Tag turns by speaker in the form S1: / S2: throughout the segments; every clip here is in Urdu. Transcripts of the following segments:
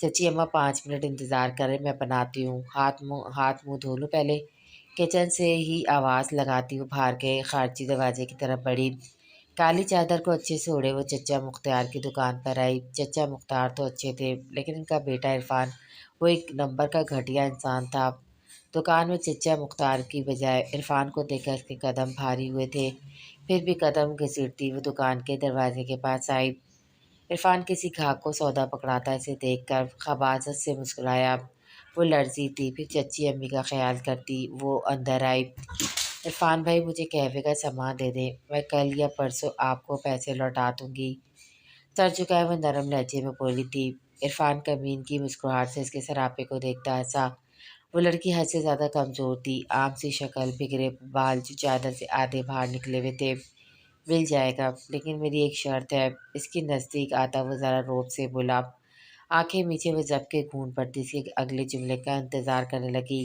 S1: چچی اماں 5 منٹ انتظار کریں، میں بناتی ہوں، ہاتھ منہ دھو لوں پہلے۔ کچن سے ہی آواز لگاتی ہوں باہر کے خارجی دروازے کی طرف بڑھی۔ کالی چادر کو اچھے سے اوڑھے وہ چچا مختار کی دکان پر آئی۔ چچا مختار تو اچھے تھے لیکن ان کا بیٹا عرفان وہ ایک نمبر کا گھٹیا انسان تھا۔ دکان میں چچا مختار کی بجائے عرفان کو دیکھ کر اس کے قدم بھاری ہوئے تھے، پھر بھی قدم گھسیٹتی وہ دکان کے دروازے کے پاس آئی۔ عرفان کسی گاہک کو سودا پکڑاتا اسے دیکھ کر خباثت سے مسکرایا۔ وہ لرزی تھی، پھر چچی امی کا خیال کرتی وہ اندر آئی۔ عرفان بھائی مجھے قہوے کا سامان دے دیں، میں کل یا پرسوں آپ کو پیسے لوٹا دوں گی، سر جھکائے وہ نرم لہجے میں بولی تھی۔ عرفان کمین کی مسکراہٹ سے اس کے سراپے کو دیکھتا ہنسا۔ وہ لڑکی حد سے زیادہ کمزور تھی، عام سی شکل، بگڑے بال جو چادر سے آدھے باہر نکلے ہوئے تھے۔ مل جائے گا لیکن میری ایک شرط ہے، اس کے نزدیک آتا وہ ذرا روب سے بولا۔ آنکھیں میچے وہ ضبط کے گھون پڑتی اس کے اگلے جملے کا انتظار کرنے لگی۔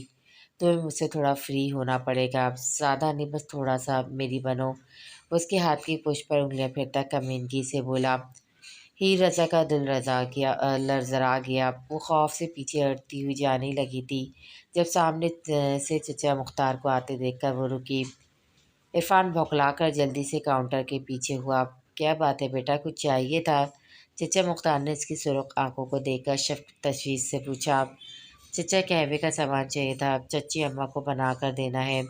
S1: تمہیں مجھ سے تھوڑا فری ہونا پڑے گا، زیادہ نہیں بس تھوڑا سا میری بنو۔ وہ اس کے ہاتھ کی پشت پر انگلیاں پھرتا کمینگی سے بولا۔ ہیر رضا کا دل لرزا گیا، وہ خوف سے پیچھے ہٹتی ہوئی جانے لگی تھی جب سامنے سے چچا مختار کو آتے دیکھ کر وہ رکی۔ عرفان بھوکلا کر جلدی سے کاؤنٹر کے پیچھے ہوا۔ کیا بات ہے بیٹا، کچھ چاہیے تھا؟ چچا مختار نے اس کی سرخ آنکھوں کو دیکھ کر تشویش سے پوچھا۔ چچا قہوے کا سامان چاہیے تھا، چچی اماں کو بنا کر دینا ہے۔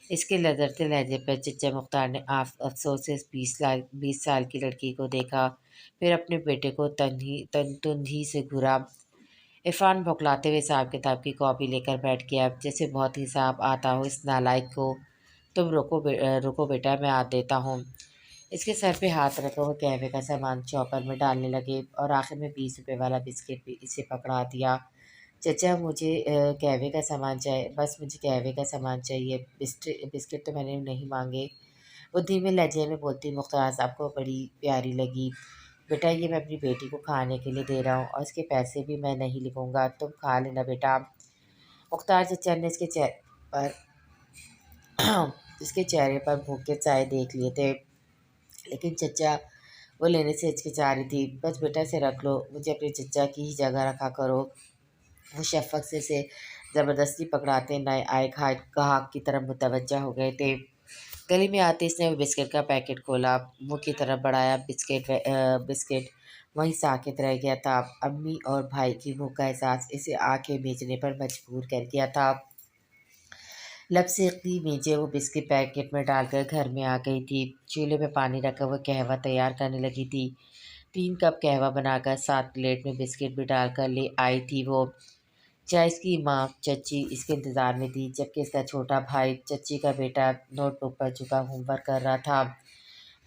S1: اس کے لدرتے لہجے پر چچا مختار نے افسوس سے 20 سال کی لڑکی کو دیکھا، پھر اپنے بیٹے کو تندھی سے گھورا۔ عرفان بھوکلاتے ہوئے حساب کتاب کی کاپی لے کر بیٹھ گیا، جیسے بہت حساب آتا ہو اس نالائق کو۔ تم رکو بیٹا میں دیتا ہوں۔ اس کے سر پہ ہاتھ رکھا وہ قہوے کا سامان چوپر میں ڈالنے لگے اور آخر میں 20 روپے والا بسکٹ بھی اسے پکڑا دیا۔ چچا مجھے قہوے کا سامان چاہیے، بس مجھے قہوے کا سامان چاہیے، بسکٹ تو میں نے نہیں مانگے، وہ دھیمے لہجے میں بولتی۔ مختار صاحب کو بڑی پیاری لگی۔ بیٹا یہ میں اپنی بیٹی کو کھانے کے لیے دے رہا ہوں اور اس کے پیسے بھی میں نہیں لکھوں گا، تم کھا لینا بیٹا۔ مختار چچا نے اس کے چہرے پر بھوک کے سائے دیکھ لیے تھے، لیکن چچا وہ لینے سے ہچکچا رہی تھی۔ بس بیٹا سے رکھ لو، مجھے اپنے چچا کی ہی جگہ رکھا کرو۔ وہ شفقت سے زبردستی پکڑاتے نئے آئے گاہک کی طرف متوجہ ہو گئے تھے۔ گلی میں آتے اس نے وہ بسکٹ کا پیکٹ کھولا، منہ کی طرف بڑھایا، بسکٹ وہیں ساکت رہ گیا تھا۔ امی اور بھائی کی بھوک کا احساس اسے آنکھیں میچنے پر مجبور کر گیا تھا۔ لب سیکتی میچے وہ بسکٹ پیکٹ میں ڈال کر گھر میں آ گئی تھی۔ چولہے میں پانی رکھ کر وہ قہوہ تیار کرنے لگی تھی۔ 3 کپ قہوہ بنا کر 7 پلیٹ میں بسکٹ بھی ڈال کر لے آئی تھی وہ۔ چائے اس کی ماں چچی اس کے انتظار میں تھی، جبکہ اس کا چھوٹا بھائی چچی کا بیٹا نوٹ بک پر جھکا ہوم ورک کر رہا تھا۔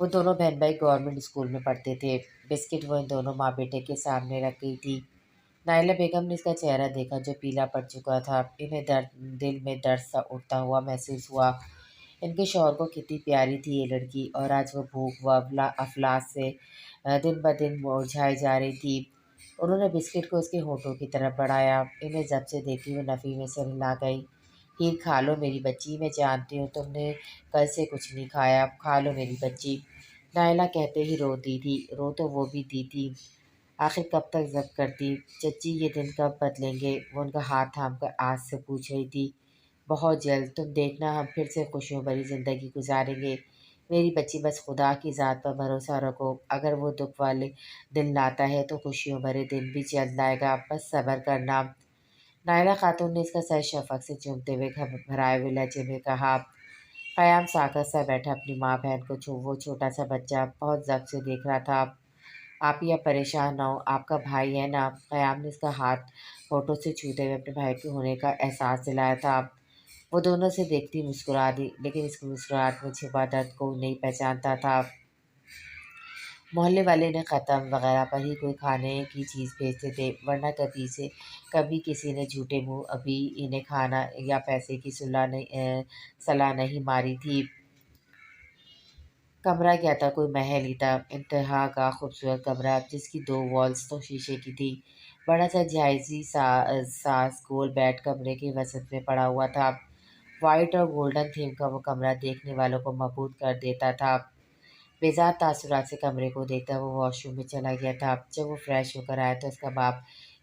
S1: وہ دونوں بہن بھائی گورنمنٹ اسکول میں پڑھتے تھے۔ بسکٹ وہ ان دونوں ماں بیٹے کے سامنے رکھ گئی تھی۔ نائلہ بیگم نے اس کا چہرہ دیکھا جو پیلا پڑ چکا تھا، انہیں دل میں درد سا اٹھتا ہوا محسوس ہوا۔ ان کے شوہر کو کتنی پیاری تھی یہ لڑکی، اور آج وہ بھوک و افلاس سے دن بدن مرجھائی جا رہی تھی۔ انہوں نے بسکٹ کو اس کے ہونٹوں کی طرف بڑھایا، انہیں ضبط سے دیکھی وہ نفی میں سر ہلا گئی۔ ہیر کھا لو میری بچی، میں جانتی ہوں تم نے کل سے کچھ نہیں کھایا، کھا لو میری بچی۔ نائلہ کہتے ہی رو دی تھی، رو تو وہ بھی دی تھی، آخر کب تک ضبط کرتی۔ چچی یہ دن کب بدلیں گے؟ وہ ان کا ہاتھ تھام کر آج سے پوچھ رہی تھی۔ بہت جلد، تم دیکھنا ہم پھر سے خوشیوں بھری زندگی گزاریں گے میری بچی، بس خدا کی ذات پر بھروسہ رکھو، اگر وہ دکھ والے دن لاتا ہے تو خوشیوں بھرے دن بھی جلد لائے گا، بس صبر کرنا۔ نائلہ خاتون نے اس کا سر شفقت سے چومتے ہوئے گھبرائے ہوئے لہجے میں کہا۔ قیام ساکت سا بیٹھا اپنی ماں بہن کو وہ چھوٹا سا بچہ بہت ضبط سے دیکھ رہا تھا۔ آپ یا پریشان نہ ہو، آپ کا بھائی ہے نا؟ قیام نے اس کا ہاتھ ہونٹوں سے چھوتے ہوئے اپنے بھائی کے ہونے کا احساس دلایا تھا۔ وہ دونوں سے دیکھتی مسکرا دی، لیکن اس کی مسکراہٹ میں چھپا درد کو نہیں پہچانتا تھا۔ محلے والے انہیں ختم وغیرہ پر ہی کوئی کھانے کی چیز بھیجتے تھے، ورنہ کبھی کسی نے جھوٹے منہ ابھی انہیں کھانا یا پیسے کی صلاح نہیں ماری تھی۔ کمرہ کیا تھا، کوئی محل ہی تھا، انتہا کا خوبصورت کمرہ جس کی 2 والز تو شیشے کی تھی۔ بڑا سا جہازی ساز گول بیڈ کمرے کے وسط میں پڑا ہوا تھا۔ وائٹ اور گولڈن تھیم کا وہ کمرہ دیکھنے والوں کو مبہوت کر دیتا تھا۔ بیزار تاثرات سے کمرے کو دیکھتا وہ واش روم میں چلا گیا تھا۔ جب وہ فریش ہو کر آیا تو اس کا باپ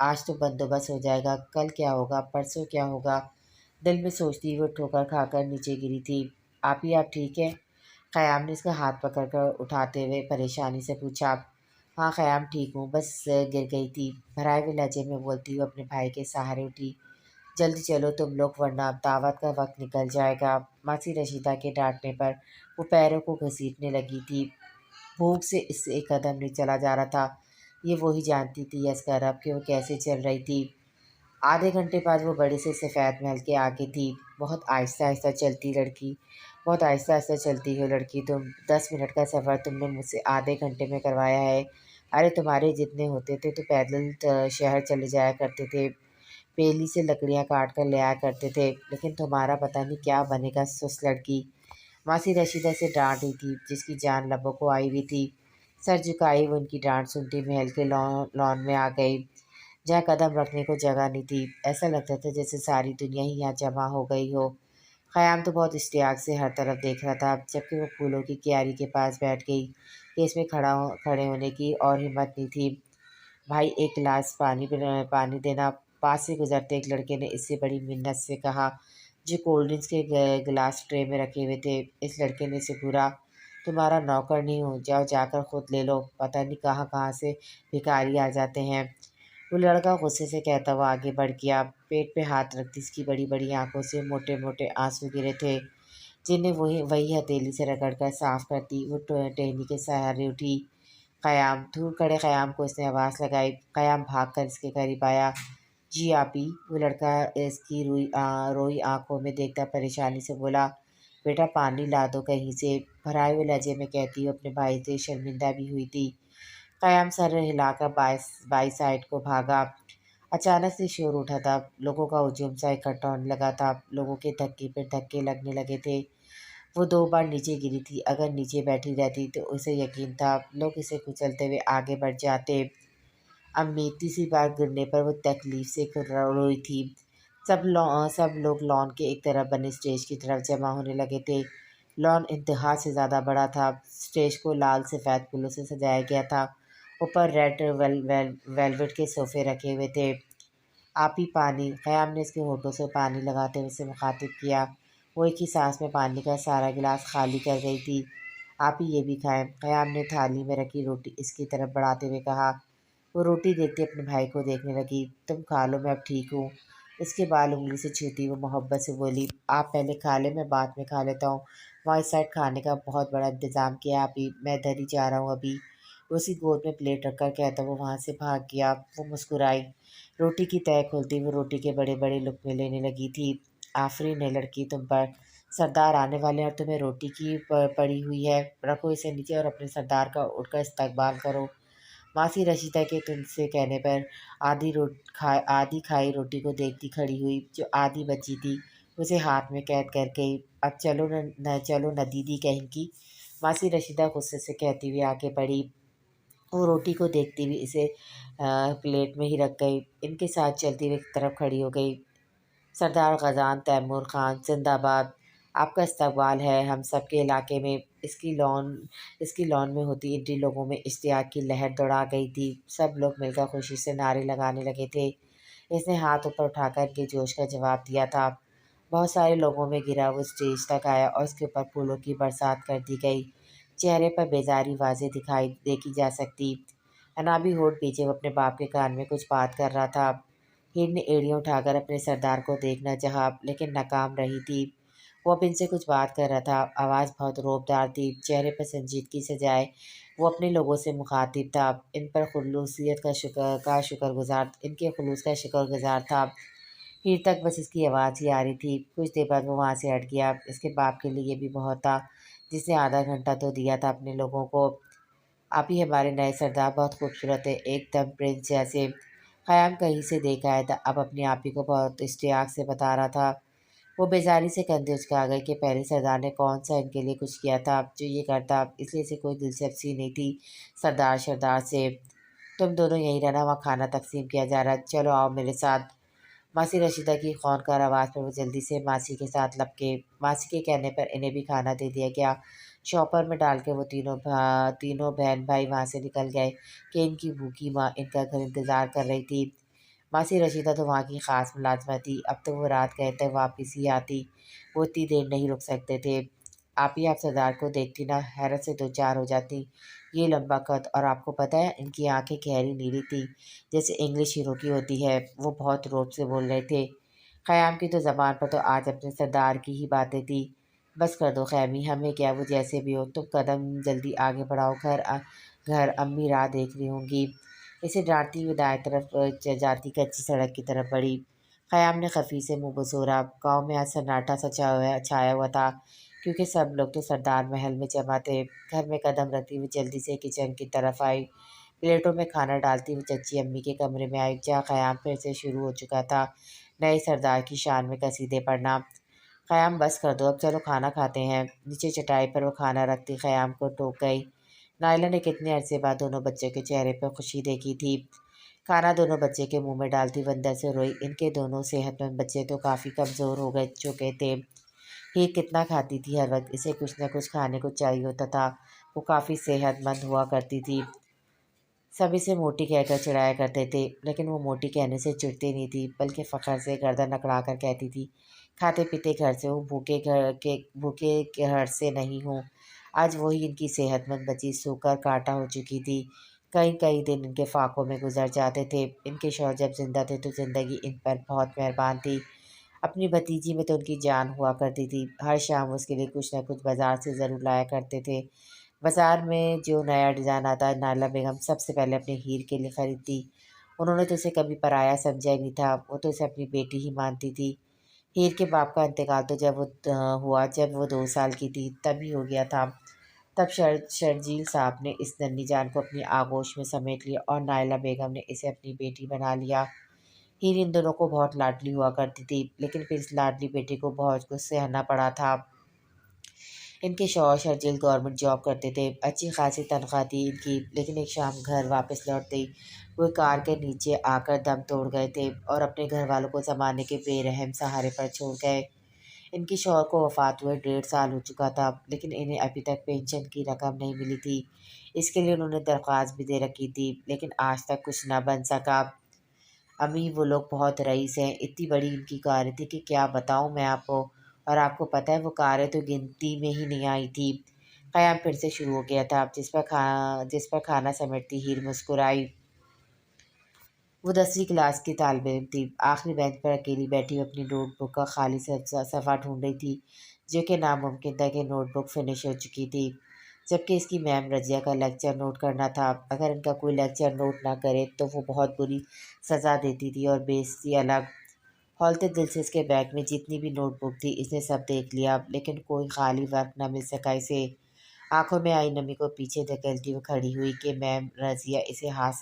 S1: آج تو بندوبست ہو جائے گا، کل کیا ہوگا، پرسوں کیا ہوگا؟ دل میں سوچتی وہ ٹھوکر کھا کر نیچے گری تھی۔ آپ ٹھیک ہے؟ قیام نے اس کا ہاتھ پکڑ کر اٹھاتے ہوئے پریشانی سے پوچھا۔ ہاں قیام ٹھیک ہوں، بس گر گئی تھی، بھرائے ہوئے لہجے میں بولتی ہوئے اپنے بھائی کے سہارے اٹھی۔ جلدی چلو تم لوگ ورنہ اب دعوت کا وقت نکل جائے گا۔ ماسی رشیدہ کے ڈانٹنے پر وہ پیروں کو گھسیٹنے لگی تھی۔ بھوک سے اس سے ایک قدم نہیں چلا جا رہا تھا۔ یہ وہی جانتی تھی یس اب کہ وہ کیسے چل رہی تھی۔ آدھے گھنٹے بعد وہ بڑے سے سفید محل کے آگے تھی۔ بہت آہستہ آہستہ چلتی لڑکی، بہت آہستہ آہستہ چلتی ہو لڑکی تم، 10 منٹ کا سفر تم نے مجھ سے آدھے گھنٹے میں کروایا ہے۔ ارے تمہارے جتنے ہوتے تھے تو پیدل شہر چلے جایا کرتے تھے، پیلی سے لکڑیاں کاٹ کر لے آیا کرتے تھے، لیکن تمہارا پتہ نہیں کیا بنے گا سست لڑکی۔ ماسی رشیدہ سے ڈانٹ رہی تھی جس کی جان لبوں کو آئی ہوئی تھی۔ سر جھکائی وہ ان کی ڈانٹ سنتی محل کے لان میں آ گئی، جہاں قدم رکھنے کو جگہ نہیں تھی۔ ایسا لگتا تھا جیسے ساری دنیا ہی یہاں جمع ہو گئی ہو۔ خیام تو بہت اشتیاق سے ہر طرف دیکھ رہا تھا، جبکہ وہ پھولوں کی کیاری کے پاس بیٹھ گئی کہ اس میں کھڑے ہونے کی اور ہمت نہیں تھی۔ بھائی ایک گلاس پانی دینا، پاس سے گزرتے ایک لڑکے نے اس سے بڑی منت سے کہا، جو کولڈ ڈرنکس کے گلاس ٹرے میں رکھے ہوئے تھے۔ اس لڑکے نے اسے گھورا، تمہارا نوکر نہیں ہوں، جاؤ جا کر خود لے لو، پتہ نہیں کہاں کہاں سے بھکاری آ جاتے ہیں۔ وہ لڑکا غصے سے کہتا ہوا آگے بڑھ گیا، پیٹ پہ ہاتھ رکھتی اس کی بڑی بڑی آنکھوں سے موٹے موٹے آنسو گرے تھے، جنہیں وہی ہتھیلی سے رگڑ کر صاف کرتی۔ وہ ٹہنی کے سہارے اٹھی۔ قیام، دور کھڑے قیام کو اس نے آواز لگائی۔ قیام بھاگ کر اس کے قریب آیا۔ جی آپی، وہ لڑکا اس کی روئی آنکھوں میں دیکھتا پریشانی سے بولا، بیٹا پانی لا دو کہیں سے، بھرائے ہوئے لہجے میں کہتی ہوں، اپنے بھائی سے شرمندہ بھی ہوئی تھی۔ قیام سر ہلا کر بائی سائڈ کو بھاگا۔ اچانک سے شور اٹھا تھا، لوگوں کا ہجوم سا اکٹھا ہونے لگا تھا، لوگوں کے دھکے پہ دھکے لگنے لگے تھے۔ وہ 2 بار نیچے گری تھی، اگر نیچے بیٹھی رہتی تو اسے یقین تھا لوگ اسے کچلتے ہوئے آگے بڑھ جاتے۔ امی، تیسری بار گرنے پر وہ تکلیف سے روئی تھی۔ سب لوگ لان کے ایک طرف بنے اسٹیج کی طرف جمع ہونے لگے تھے۔ لان انتہا سے زیادہ بڑا تھا، اسٹیج کو لال سفید پھولوں سے سجایا گیا تھا، اوپر ریڈ ویلویٹ کے صوفے رکھے ہوئے تھے۔ آپی پانی، قیام نے اس کے ہونٹوں سے پانی لگاتے ہوئے اسے مخاطب کیا۔ وہ ایک ہی سانس میں پانی کا سارا گلاس خالی کر گئی تھی۔ آپی یہ بھی کھائیں، قیام نے تھالی میں رکھی روٹی اس کی طرف بڑھاتے ہوئے کہا۔ وہ روٹی دیکھتے اپنے بھائی کو دیکھنے لگی۔ تم کھا لو، میں اب ٹھیک ہوں۔ اس کے بال انگلی سے چھوتی وہ محبت سے بولی، آپ پہلے کھا لیں، میں بعد میں کھا لیتا ہوں، وہاں اس سائڈ کھانے کا بہت بڑا انتظام کیا ہے آپی، میں ادھر ہی جا رہا ہوں ابھی۔ وہ اسی گود میں پلیٹ رکھ کر کہتا وہ وہاں سے بھاگ گیا۔ وہ مسکرائی، روٹی کی تہہ کھولتی وہ روٹی کے بڑے بڑے لقمے لینے لگی تھی۔ آفرین ہے لڑکی تم پر، سردار آنے والے ہیں اور تمہیں روٹی کی پڑی ہوئی ہے، رکھو اسے نیچے اور اپنے سردار کا اٹھ کر استقبال کرو۔ ماسی رشیدہ کے تند سے کہنے پر آدھی کھائی روٹی کو دیکھتی کھڑی ہوئی، جو آدھی بچی تھی اسے ہاتھ میں قید کر گئی۔ اب چلو نہ دیدی کہیں کی، ماسی رشیدہ غصے سے کہتی ہوئی آگے بڑھی۔ وہ روٹی کو دیکھتی ہوئی اسے پلیٹ میں ہی رکھ گئی، ان کے ساتھ چلتی ہوئی ایک طرف کھڑی ہو گئی۔ سردار غازان تیمور خان زندہ باد، آپ کا استقبال ہے ہم سب کے علاقے میں۔ اس کی لان میں ہوتی انٹی لوگوں میں اشتیاق کی لہر دوڑا گئی تھی، سب لوگ مل کر خوشی سے نعرے لگانے لگے تھے۔ اس نے ہاتھ اوپر اٹھا کر ان کے جوش کا جواب دیا تھا۔ بہت سارے لوگوں میں گرا وہ اسٹیج تک آیا اور اس کے اوپر پھولوں کی برسات کر دی گئی، چہرے پر بیزاری واضح دیکھی جا سکتی۔ انابی ہونٹ پیچھے وہ اپنے باپ کے کان میں کچھ بات کر رہا تھا۔ ہیر نے ایڑیاں اٹھا کر اپنے سردار کو دیکھنا چاہا، لیکن ناکام رہی تھی۔ وہ اب ان سے کچھ بات کر رہا تھا، آواز بہت رعب دار تھی، چہرے پر سنجیدگی سے جائے وہ اپنے لوگوں سے مخاطب تھا، ان کے خلوص کا شکر گزار تھا۔ ہیر تک بس اس کی آواز ہی آ رہی تھی۔ کچھ دیر بعد وہ وہاں سے ہٹ گیا۔ اس کے باپ کے لیے یہ بھی بہت تھا، جس نے آدھا گھنٹہ تو دیا تھا اپنے لوگوں کو۔ آپ ہی ہمارے نئے سردار بہت خوبصورت ہے، ایک دم پرنس جیسے۔ قیام کہیں سے دیکھ آیا تھا، اب اپنی آپ ہی کو بہت اشتیاق سے بتا رہا تھا۔ وہ بیزاری سے کندھے اچکا گئے کہ پہلے سردار نے کون سا ان کے لیے کچھ کیا تھا جو یہ کرتا، اس لیے اسے کوئی دلچسپی نہیں تھی شردار سے۔ تم دونوں یہیں رہنا، وہاں کھانا تقسیم کیا جا رہا ہے، چلو آؤ میرے ساتھ۔ ماسی رشیدہ کی خونخوار آواز پر وہ جلدی سے ماسی کے ساتھ لپکے۔ ماسی کے کہنے پر انہیں بھی کھانا دے دیا گیا۔ شاپر میں ڈال کے وہ تینوں بہن بھائی وہاں سے نکل گئے کہ ان کی بھوکی ماں ان کا گھر انتظار کر رہی تھی۔ ماسی رشیدہ تو وہاں کی خاص ملازمت تھی، اب تو وہ رات گئے تک واپس ہی آتی، وہ اتنی دیر نہیں رک سکتے تھے۔ آپ سردار کو دیکھتی نا حیرت سے دو چار ہو جاتی، یہ لمبا قد، اور آپ کو پتہ ہے ان کی آنکھیں گہری نیلی تھی جیسے انگلش ہیرو کی ہوتی ہے۔ وہ بہت روب سے بول رہے تھے۔ خیام کی تو زبان پر تو آج اپنے سردار کی ہی باتیں تھی۔ بس کر دو خیمی، ہمیں کیا، وہ جیسے بھی ہو، تم قدم جلدی آگے بڑھاؤ، گھر امی راہ دیکھ رہی ہوں گی۔ اسے ڈانٹتی ہوئی دائیں طرف جاتی کچی سڑک کی طرف بڑھی۔ خیام نے خفی سے منہ بسورا۔ گاؤں میں آج سناٹا سا چھایا ہوا تھا، کیونکہ سب لوگ تو سردار محل میں جمع تھے۔ گھر میں قدم رکھتی ہوئی جلدی سے کچن کی طرف آئی، پلیٹوں میں کھانا ڈالتی ہوئی چچی امی کے کمرے میں آئی، جہاں خیام پھر سے شروع ہو چکا تھا نئے سردار کی شان میں قصیدے پڑھنا۔ خیام بس کر دو، اب چلو کھانا کھاتے ہیں۔ نیچے چٹائی پر وہ کھانا رکھتی خیام کو ٹوک گئی۔ نائلہ نے کتنے عرصے بعد دونوں بچوں کے چہرے پر خوشی دیکھی تھی۔ کھانا دونوں بچے کے منہ میں ڈالتی وہ اندر سے روئی۔ ان کے دونوں صحت مند بچے تو کافی کمزور ہو گئے چکے تھے۔ ہیر کتنا کھاتی تھی، ہر وقت اسے کچھ نہ کچھ کھانے کو چاہیے ہوتا تھا۔ وہ کافی صحت مند ہوا کرتی تھی، سب اسے موٹی کہہ کر چڑھایا کرتے تھے، لیکن وہ موٹی کہنے سے چڑھتی نہیں تھی، بلکہ فخر سے گردن اکڑا کر کہتی تھی، کھاتے پیتے گھر سے ہوں، بھوکے گھر سے نہیں ہوں۔ آج وہی ان کی صحت مند بچی سوکھ کر کانٹا ہو چکی تھی۔ کئی کئی دن ان کے فاقوں میں گزر جاتے تھے۔ ان کے شوہر جب زندہ تھے تو زندگی ان پر بہت مہربان تھی۔ اپنی بھتیجی میں تو ان کی جان ہوا کرتی تھی۔ ہر شام اس کے لیے کچھ نہ کچھ بازار سے ضرور لایا کرتے تھے۔ بازار میں جو نیا ڈیزائن آتا نائلہ بیگم سب سے پہلے اپنے ہیر کے لیے خریدتی۔ انہوں نے تو اسے کبھی پرایا سمجھا ہی نہیں تھا، وہ تو اسے اپنی بیٹی ہی مانتی تھی۔ ہیر کے باپ کا انتقال تو جب وہ 2 سال کی تھی تب ہی ہو گیا تھا۔ تب شرجیل صاحب نے اس ننھی جان کو اپنی آغوش میں سمیٹ لیا اور نائلہ بیگم نے اسے اپنی بیٹی بنا لیا۔ ہیر ان دونوں کو بہت لاڈلی ہوا کرتی تھی، لیکن پھر اس لاڈلی بیٹی کو بہت کچھ سہنا پڑا تھا۔ ان کے شوہر شرجیل گورنمنٹ جاب کرتے تھے، اچھی خاصی تنخواہ تھی ان کی، لیکن ایک شام گھر واپس لوٹتے ہی وہ کار کے نیچے آ کر دم توڑ گئے تھے اور اپنے گھر والوں کو زمانے کے بے رحم سہارے پر چھوڑ گئے۔ ان کی شوہر کو وفات ہوئے 1.5 سال ہو چکا تھا، لیکن انہیں ابھی تک پینشن کی رقم نہیں ملی تھی۔ اس کے لیے انہوں نے درخواست بھی دے رکھی تھی، لیکن آج تک کچھ نہ بن سکا۔ امی وہ لوگ بہت رئیس ہیں، اتنی بڑی ان کی کاریں تھی کہ کیا بتاؤں میں آپ کو، اور آپ کو پتہ ہے وہ کاریں تو گنتی میں ہی نہیں آئی تھی۔ قیام پھر سے شروع ہو گیا تھا، جس پر کھانا سمیٹتی ہیر مسکرائی۔ وہ 10ویں کلاس کی طالب علم تھی، آخری بینچ پر اکیلی بیٹھی اپنی نوٹ بک کا خالی صفحہ ڈھونڈ رہی تھی، جو کہ ناممکن تھا کہ نوٹ بک فنش ہو چکی تھی، جبکہ اس کی میم رضیہ کا لیکچر نوٹ کرنا تھا۔ اگر ان کا کوئی لیکچر نوٹ نہ کرے تو وہ بہت بری سزا دیتی تھی اور بےعزتی الگ۔ کھولتے دل سے اس کے بیگ میں جتنی بھی نوٹ بک تھی اس نے سب دیکھ لیا، لیکن کوئی خالی ورق نہ مل سکا اسے۔ آنکھوں میں آئی نمی کو پیچھے دھکیلتی ہوئی کھڑی ہوئی کہ میم رضیہ اسے ہاتھ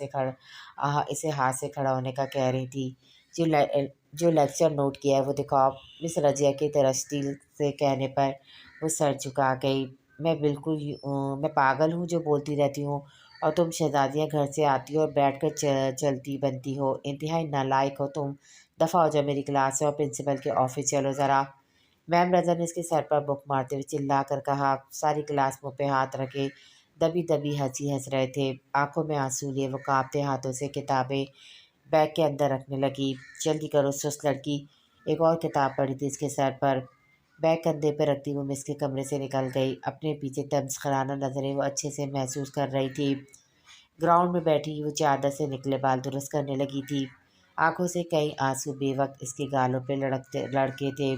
S1: سے کھڑا ہونے کا کہہ رہی تھی۔ جو لیکچر نوٹ کیا ہے وہ دکھاؤ۔ مس رضیہ کے ترشتی سے کہنے پر وہ سر جھکا گئی۔ میں پاگل ہوں جو بولتی رہتی ہوں، اور تم شہزادیاں گھر سے آتی ہو اور بیٹھ کر چلتی بنتی ہو، انتہائی نالائق ہو تم۔ دفعہ ہو جاؤ میری کلاس سے اور پرنسپل کے آفس چلو ذرا۔ میم رضا نے اس کے سر پر بک مارتے ہوئے چلا کر کہا۔ ساری کلاس منہ پہ ہاتھ رکھے دبی دبی ہنسی ہنس رہے تھے، آنکھوں میں آنسو لیے وہ کانپتے ہاتھوں سے کتابیں بیگ کے اندر رکھنے لگی۔ جلدی کرو سست لڑکی، ایک اور کتاب پڑی تھی اس کے سر پر۔ بیگ کندھے پہ رکھتی وہ مس کے کمرے سے نکل گئی، اپنے پیچھے تمسخرانہ نظریں وہ اچھے سے محسوس کر رہی تھی۔ گراؤنڈ میں بیٹھی وہ چادر سے نکلے بال درست کرنے لگی تھی، آنکھوں سے کئی آنسو بے وقت اس کے گالوں پہ لڑکے تھے۔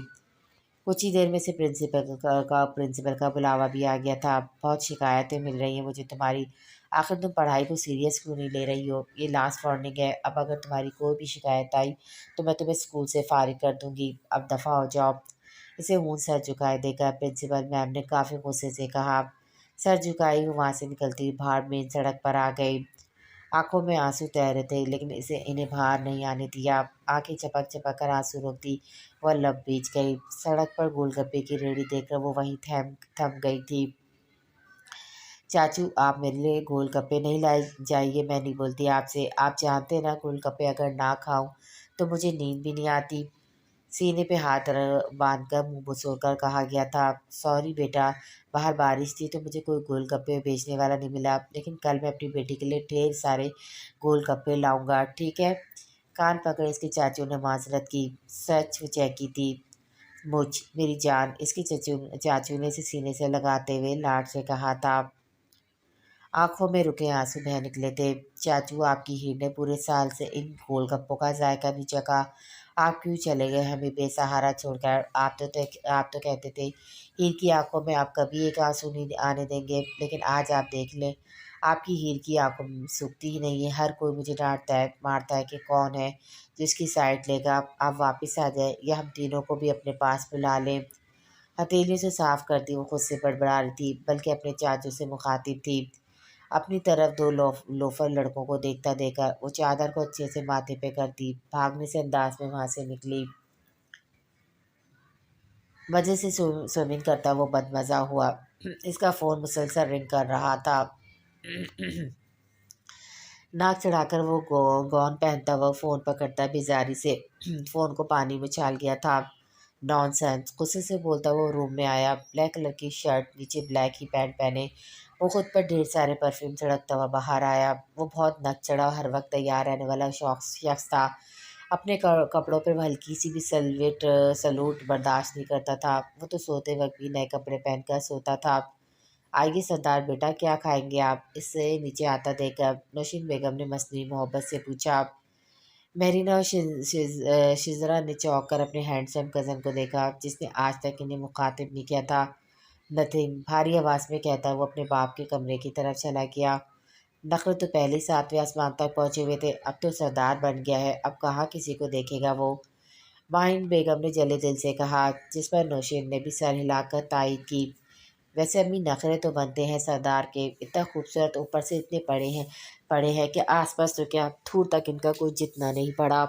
S1: کچھ ہی دیر میں سے پرنسپل کا بلاوا بھی آ گیا تھا۔ بہت شکایتیں مل رہی ہیں مجھے تمہاری، آخر تم پڑھائی کو سیریس کیوں نہیں لے رہی ہو؟ یہ لاسٹ وارننگ ہے، اب اگر تمہاری کوئی بھی شکایت آئی تو میں تمہیں اسکول سے فارغ کر دوں گی، اب دفعہ ہو جاؤ۔ اسے اونچ سر جھکائے دیکھا پرنسپل میم نے کافی غصے سے کہا۔ سر جھکائی وہ وہاں سے نکلتی ہوئی باہر مین سڑک پر آ گئی۔ آنکھوں میں آنسو تیر رہے تھے، لیکن اسے انہیں باہر نہیں آنے دیا۔ آنکھیں چپک چپک کر آنسو روکتی وہ لب بیچ گئی۔ سڑک پر گول گپے کی ریہڑی دیکھ کر وہ وہیں تھم گئی تھی۔ چاچو آپ میرے لیے گول گپے نہیں لائے جائیے، میں نہیں بولتی آپ سے، آپ جانتے نا گول گپے اگر نہ کھاؤں تو مجھے نیند بھی نہیں آتی۔ سینے پہ ہاتھ باندھ کر منہ بسور کر کہا گیا تھا۔ سوری بیٹا، باہر بارش تھی تو مجھے کوئی گول گپے بیچنے والا نہیں ملا، لیکن کل میں اپنی بیٹی کے لیے ڈھیر سارے گول گپے لاؤں گا، ٹھیک ہے؟ کان پکڑے اس کے چاچو نے معذرت کی۔ سچ چیکی تھی مجھ میری جان، اس کی چاچو نے اسے سینے سے لگاتے ہوئے لاڈ سے کہا تھا۔ آنکھوں میں رکے آنسو بہہ نکلے تھے۔ چاچو، آپ کی ہیر نے پورے سال سے ان گول گپوں کا ذائقہ نہیں چکھا، آپ کیوں چلے گئے ہمیں بے سہارا چھوڑ کر؟ آپ تو کہتے تھے ہیر کی آنکھوں میں آپ کبھی ایک آنسو نہیں آنے دیں گے، لیکن آج آپ دیکھ لیں، آپ کی ہیر کی آنکھوں میں سوکھتی ہی نہیں ہے۔ ہر کوئی مجھے ڈانٹتا ہے، مارتا ہے کہ کون ہے جو اس کی سائڈ لے گا۔ آپ واپس آ جائیں یا ہم تینوں کو بھی اپنے پاس بلا لیں۔ ہتھیلیوں سے صاف کرتی وہ خود سے بڑبڑا رہی تھی، بلکہ اپنے چاچو سے مخاطب تھی۔ اپنی طرف دو لوفر لڑکوں کو دیکھتا دیکھا وہ چادر کو اچھے سے ماتھے پہ کرتی بھاگنے سے انداز میں وہاں سے نکلی۔ مزے سے سوئمنگ کرتا وہ بد مزہ ہوا۔ اس کا فون مسلسل رنگ کر رہا تھا۔ ناک چڑھا کر وہ گون پہنتا وہ فون پکڑتا بیزاری سے فون کو پانی میں چھال گیا تھا۔ نان سینس، غصے سے بولتا وہ روم میں آیا۔ بلیک کلر کی شرٹ، نیچے بلیک ہی پینٹ پہنے وہ خود پر ڈھیر سارے پرفیوم چھڑکتا ہوا باہر آیا۔ وہ بہت نک چڑھا ہر وقت تیار رہنے والا شخص تھا۔ اپنے کپڑوں پر وہ ہلکی سی بھی سلوٹ برداشت نہیں کرتا تھا۔ وہ تو سوتے وقت بھی نئے کپڑے پہن کر سوتا تھا۔ آئیے سردار بیٹا، کیا کھائیں گے آپ؟ اس سے نیچے آتا دیکھ کر نوشین بیگم نے مصنوعی محبت سے پوچھا۔ مہرینہ اور شزرا نے چونک کر اپنے ہینڈسم کزن کو دیکھا جس نے آج تک انہیں مخاطب نہیں کیا تھا۔ نتھنگ، بھاری آواز میں کہتا وہ اپنے باپ کے کمرے کی طرف چلا گیا۔ نخرے تو پہلے ہی 7ویں آسمان تک پہنچے ہوئے تھے، اب تو سردار بن گیا ہے، اب کہاں کسی کو دیکھے گا وہ؟ ماہین بیگم نے جلے دل سے کہا، جس پر نوشین نے بھی سر ہلا کر تائید کی۔ ویسے امی نخرے تو بنتے ہیں سردار کے، اتنا خوبصورت، اوپر سے اتنے پڑے ہیں کہ آس پاس تو کیا دھور تک ان کا کوئی جتنا نہیں پڑا،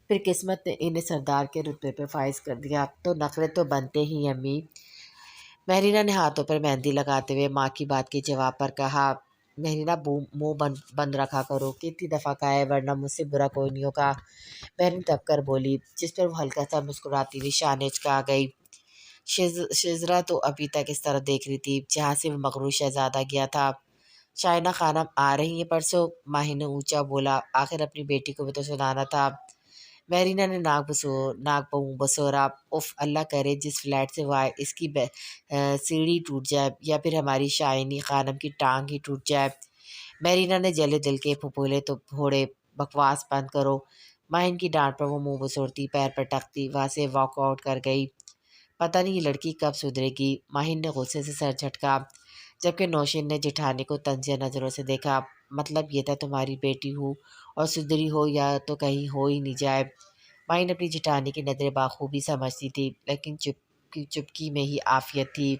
S1: پھر قسمت نے انہیں سردار کے رتبے پہ فائز کر دیا، تو نخرے تو بنتے ہی امی۔ مہرینہ نے ہاتھوں پر مہندی لگاتے ہوئے ماں کی بات کے جواب پر کہا۔ مہرینہ، منہ بند رکھا کرو، کتنی دفعہ کہا ہے، ورنہ مجھ سے برا کوئی نہیں ہوگا، مہرین دب کر بولی، جس پر وہ ہلکا سا مسکراتی ہوئی شانے چکا گئی۔ شزرا تو ابھی تک اس طرح دیکھ رہی تھی جہاں سے وہ مغرور شہزادہ گیا تھا۔ شائنہ خانم آ رہی ہیں پرسوں؟ ماہین نے اونچا بولا، آخر اپنی بیٹی کو بھی تو سنانا تھا۔ مہرینہ نے ناک منہ بسورا، اف، اللہ کرے جس فلیٹ سے وہ آئے اس کی سیڑھی ٹوٹ جائے یا پھر ہماری شائنی خانم کی ٹانگ ہی ٹوٹ جائے۔ مہرینہ نے جلے دل کے پھپھولے تو پھوڑے، بکواس بند کرو۔ ماہین کی ڈانٹ پر وہ منہ بسورتی پیر پر ٹکتی وہاں سے واک آؤٹ کر گئی۔ پتہ نہیں یہ لڑکی کب سدھرے گی، ماہین نے غصے سے سر جھٹکا، جبکہ نوشین نے جٹھانی کو طنزیہ نظروں سے دیکھا۔ مطلب یہ تھا تمہاری بیٹی ہو اور سدھری ہو یا تو کہیں ہو ہی نہیں جائے۔ ماہین اپنی جٹھانی کی نظریں بخوبی سمجھتی تھی، لیکن چپکی میں ہی عافیت تھی۔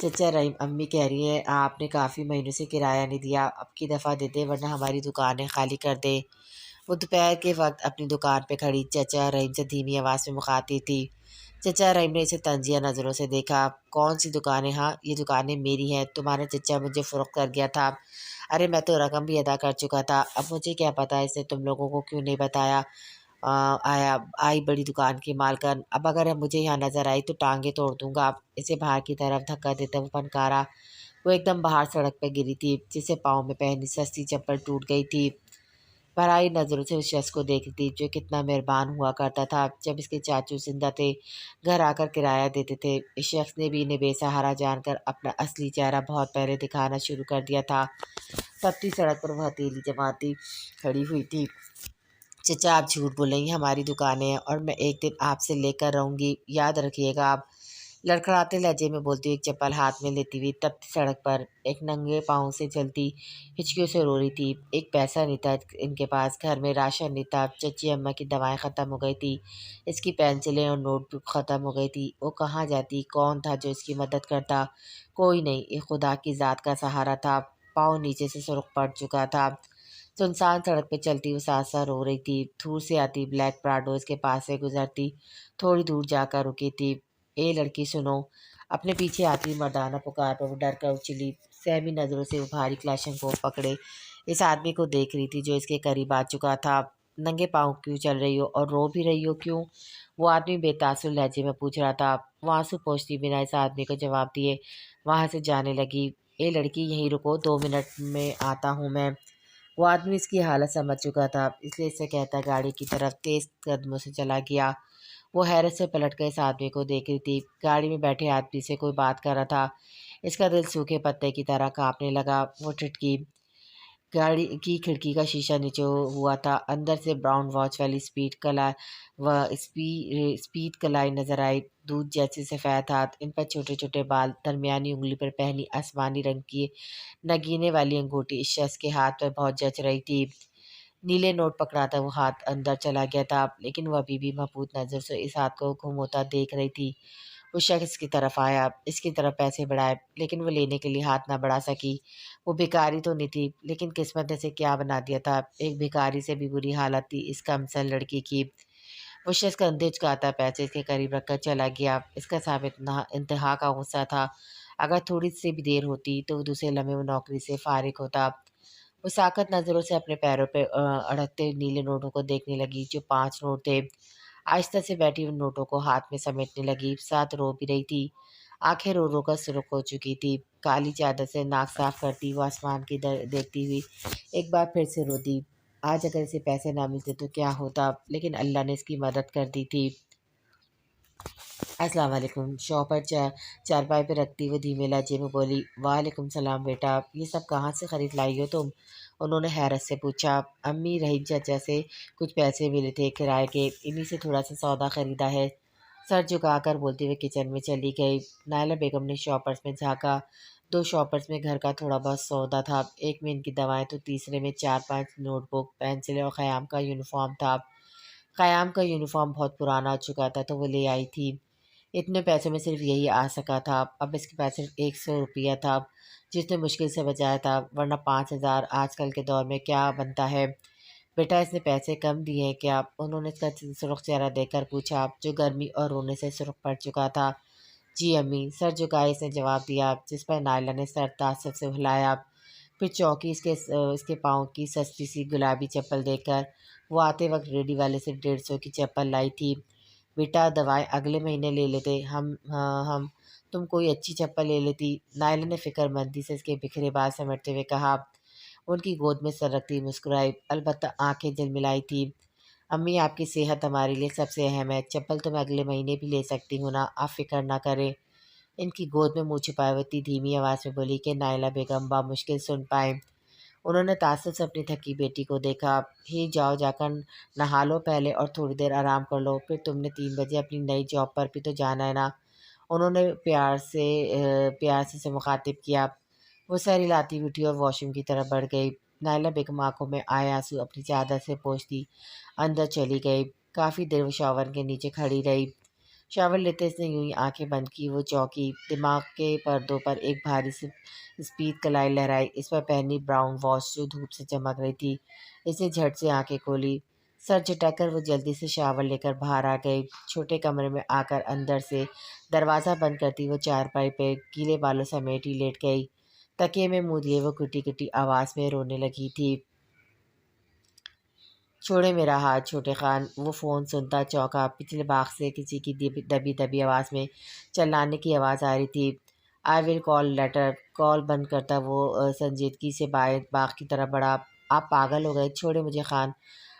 S1: چچا رحیم، امی کہہ رہی ہیں آپ نے کافی مہینوں سے کرایہ نہیں دیا، اب کی دفعہ دے دیں ورنہ ہماری دکانیں خالی کر دیں۔ وہ دوپہر کے وقت اپنی دکان پہ کھڑی چچا رحیم سے دھیمی آواز میں مخاطب تھی۔ چچا رحیم نے اسے طنزیہ نظروں سے دیکھا۔ کون سی دکانیں؟ ہاں، یہ دکانیں میری ہیں، تمہارا چچا مجھے فروخت کر گیا تھا۔ ارے میں تو رقم بھی ادا کر چکا تھا، اب مجھے کیا پتہ اس نے تم لوگوں کو کیوں نہیں بتایا۔ آئی بڑی دکان کی مالکن، اب اگر مجھے یہاں نظر آئی تو ٹانگیں توڑ دوں گا۔ اسے باہر کی طرف دھکا دیتا وہ پنکارا۔ وہ ایک دم باہر سڑک پہ گری تھی، جسے پاؤں میں پہنی سستی چپل ٹوٹ گئی تھی۔ بھرائی نظروں سے اس شخص کو دیکھتی تھی جو کتنا مہربان ہوا کرتا تھا جب اس کے چاچو زندہ تھے، گھر آ کر کرایہ دیتے تھے۔ اس شخص نے بھی انہیں بے سہارا جان کر اپنا اصلی چہرہ بہت پہلے دکھانا شروع کر دیا تھا۔ تپتی سڑک پر وہ ہتھیلی جماتی کھڑی ہوئی تھی۔ چچا، آپ جھوٹ بول رہی ہیں، ہماری دکانیں ہیں اور میں ایک دن آپ سے لے کر رہوں گی، یاد رکھیے گا آپ۔ لڑکھڑاتے لہجے میں بولتی ہوئی ایک چپل ہاتھ میں لیتی ہوئی تپتی سڑک پر ایک ننگے پاؤں سے چلتی ہچکیوں سے رو رہی تھی۔ ایک پیسہ نہیں تھا ان کے پاس، گھر میں راشن نہیں تھا، چچی اماں کی دوائیں ختم ہو گئی تھی، اس کی پینسلیں اور نوٹ بک ختم ہو گئی تھی۔ وہ کہاں جاتی؟ کون تھا جو اس کی مدد کرتا؟ کوئی نہیں، ایک خدا کی ذات کا سہارا تھا۔ پاؤں نیچے سے سرخ پڑ چکا تھا۔ سنسان سڑک پہ چلتی وہ ساتھ ساتھ رو رہی تھی۔ دور سے آتی بلیک پراڈو اس کے پاس سے گزرتی تھوڑی دور جا کر رکی تھی۔ اے لڑکی سنو، اپنے پیچھے آتی مردانہ پکار پر وہ ڈر کر اچھلی۔ سہمی نظروں سے وہ بھاری کلاشنکوف پکڑے اس آدمی کو دیکھ رہی تھی جو اس کے قریب آ چکا تھا۔ ننگے پاؤں کیوں چل رہی ہو اور رو بھی رہی ہو کیوں؟ وہ آدمی بے تاثر لہجے میں پوچھ رہا تھا۔ وہ آنسو پوچھتی بنا اس آدمی کو جواب دیے وہاں سے جانے لگی۔ اے لڑکی، یہیں رکو، 2 منٹ میں آتا ہوں میں۔ وہ آدمی اس کی حالت سمجھ چکا تھا، اس لیے اسے کہتا گاڑی کی طرف تیز قدموں سے چلا گیا۔ وہ حیرت سے پلٹ کر اس آدمی کو دیکھ رہی تھی۔ گاڑی میں بیٹھے آدمی سے کوئی بات کر رہا تھا۔ اس کا دل سوکھے پتے کی طرح کانپنے لگا۔ وہ ٹھٹکی۔ گاڑی کی کھڑکی کا شیشہ نیچے ہوا تھا۔ اندر سے براؤن واچ والی سپیڈ کلائی نظر آئی۔ دودھ جیسے سفید ہاتھ، ان پر چھوٹے چھوٹے بال، درمیانی انگلی پر پہنی آسمانی رنگ کی نگینے والی انگوٹھی اس شخص کے ہاتھ پر بہت جچ رہی تھی۔ نیلے نوٹ پکڑا تھا، وہ ہاتھ اندر چلا گیا تھا، لیکن وہ ابھی بھی مبہوت نظر سے اس ہاتھ کو گم ہوتا دیکھ رہی تھی۔ وہ شخص کی طرف آیا، اس کی طرف پیسے بڑھائے، لیکن وہ لینے کے لیے ہاتھ نہ بڑھا سکی۔ وہ بھکاری تو نہیں تھی، لیکن قسمت نے اسے کیا بنا دیا تھا، ایک بھکاری سے بھی بری حالت تھی اس کمسن لڑکی کی۔ وہ شخص کندھے جھکاتا پیسے اس کے قریب رکھ کر چلا گیا۔ اس کا صاحب انتہا کا غصہ تھا۔ اگر تھوڑی سی بھی دیر ہوتی تو وہ دوسرے لمحے وہ نوکری سے فارغ ہوتا۔ وہ ساکت نظروں سے اپنے پیروں پہ اڑھتے نیلے نوٹوں کو دیکھنے لگی جو 5 نوٹ تھے۔ آہستہ سے بیٹھی ان نوٹوں کو ہاتھ میں سمیٹنے لگی، ساتھ رو بھی رہی تھی۔ آنکھیں رو رو کر سرخ ہو چکی تھی۔ کالی چادر سے ناک صاف کرتی وہ آسمان کی دیکھتی ہوئی ایک بار پھر سے رو دی۔ آج اگر اسے پیسے نہ ملتے تو کیا ہوتا، لیکن اللہ نے اس کی مدد کر دی تھی۔ السلام علیکم۔ شوہر چارپائی پہ رکھتی وہ دھیمے لہجے میں بولی، وعلیکم السلام بیٹا، یہ سب کہاں سے خرید لائی ہو تم؟ انہوں نے حیرت سے پوچھا۔ امی رحیم چچا سے کچھ پیسے ملے تھے کرائے کے، انہی سے تھوڑا سا سودا خریدا ہے۔ سر جھکا کر بولتے ہوئے کچن میں چلی گئی۔ نائلہ بیگم نے شاپرس میں جھانکا۔ 2 شاپرس میں گھر کا تھوڑا بہت سودا تھا، ایک میں ان کی دوائیں تو تیسرے میں 4-5 نوٹ بک، پینسلیں اور خیام کا یونیفارم تھا۔ خیام کا یونیفارم بہت پرانا ہو چکا تھا تو وہ لے آئی تھی۔ اتنے پیسوں میں صرف یہی آ سکا تھا۔ اب اس کے پاس صرف 100 روپیہ تھا جس نے مشکل سے بچایا تھا، ورنہ 5000 آج کل کے دور میں کیا بنتا ہے۔ بیٹا اس نے پیسے کم دیے ہیں کیا؟ انہوں نے اس کا سرخ چہرہ دیکھ کر پوچھا جو گرمی اور رونے سے سرخ پڑ چکا تھا۔ جی امی، سر جھکائے اس نے جواب دیا، جس پر نائلہ نے سر تعصب سے ہلایا۔ پھر چوکی اس کے پاؤں کی سستی سی گلابی چپل دیکھ کر وہ آتے وقت ریڈی والے سے 150 کی چپل لائی تھی۔ بیٹا دوائیں اگلے مہینے لے لیتے ہم تم کوئی اچھی چپل لے لیتی، نائلہ نے فکر مندی سے اس کے بکھرے بال سمیٹتے ہوئے کہا۔ ان کی گود میں سر رکھتی مسکرائی، البتہ آنکھیں جلملائی تھی۔ امی آپ کی صحت ہمارے لیے سب سے اہم ہے، چپل تو میں اگلے مہینے بھی لے سکتی ہوں نا، آپ فکر نہ کریں۔ ان کی گود میں منہ چھپائے ہوئے اتنی دھیمی آواز میں بولی کہ نائلہ بیگم بامشکل سن پائیں۔ انہوں نے تعصب سے اپنی تھکی بیٹی کو دیکھا۔ ہی جاؤ، جا کر نہا لو پہلے اور تھوڑی دیر آرام کر لو، پھر تم نے 3 بجے اپنی نئی جاب پر بھی تو جانا ہے نا۔ انہوں نے پیار سے اسے مخاطب کیا۔ وہ سر ہلاتی ہوئی اٹھی اور واش روم کی طرف بڑھ گئی۔ نائلہ بیگم آنکھوں میں آئے آنسو اپنی چادر سے پوچھتی اندر چلی گئی۔ کافی دیر وہ شاور کے نیچے کھڑی رہی۔ شاور لیتے اس نے یوں ہی آنکھیں بند کی، وہ چونکی۔ دماغ کے پردوں پر ایک بھاری سپید کلائی لہرائی، اس پر پہنی براؤن واچ جو دھوپ سے چمک رہی تھی۔ اس نے جھٹ سے آنکھیں کھولی۔ سر جھٹک کر وہ جلدی سے شاور لے کر باہر آ گئی۔ چھوٹے کمرے میں آ کر اندر سے دروازہ بند کرتی وہ چارپائی پہ گیلے بالوں سمیٹ ہی لیٹ گئی۔ تکیے میں منہ دیے وہ کٹی کٹی آواز میں رونے لگی تھی۔ چھوڑے میرا ہاتھ چھوٹے خان، وہ فون سنتا چونکا۔ پچھلے باغ سے کسی کی دبی دبی آواز میں چلانے کی آواز آ رہی تھی۔ آئی ول کال لیٹر۔ کال بند کرتا وہ سنجیدگی سے باغ کی طرف بڑھا۔ آپ پاگل ہو گئے، چھوڑے مجھے خان۔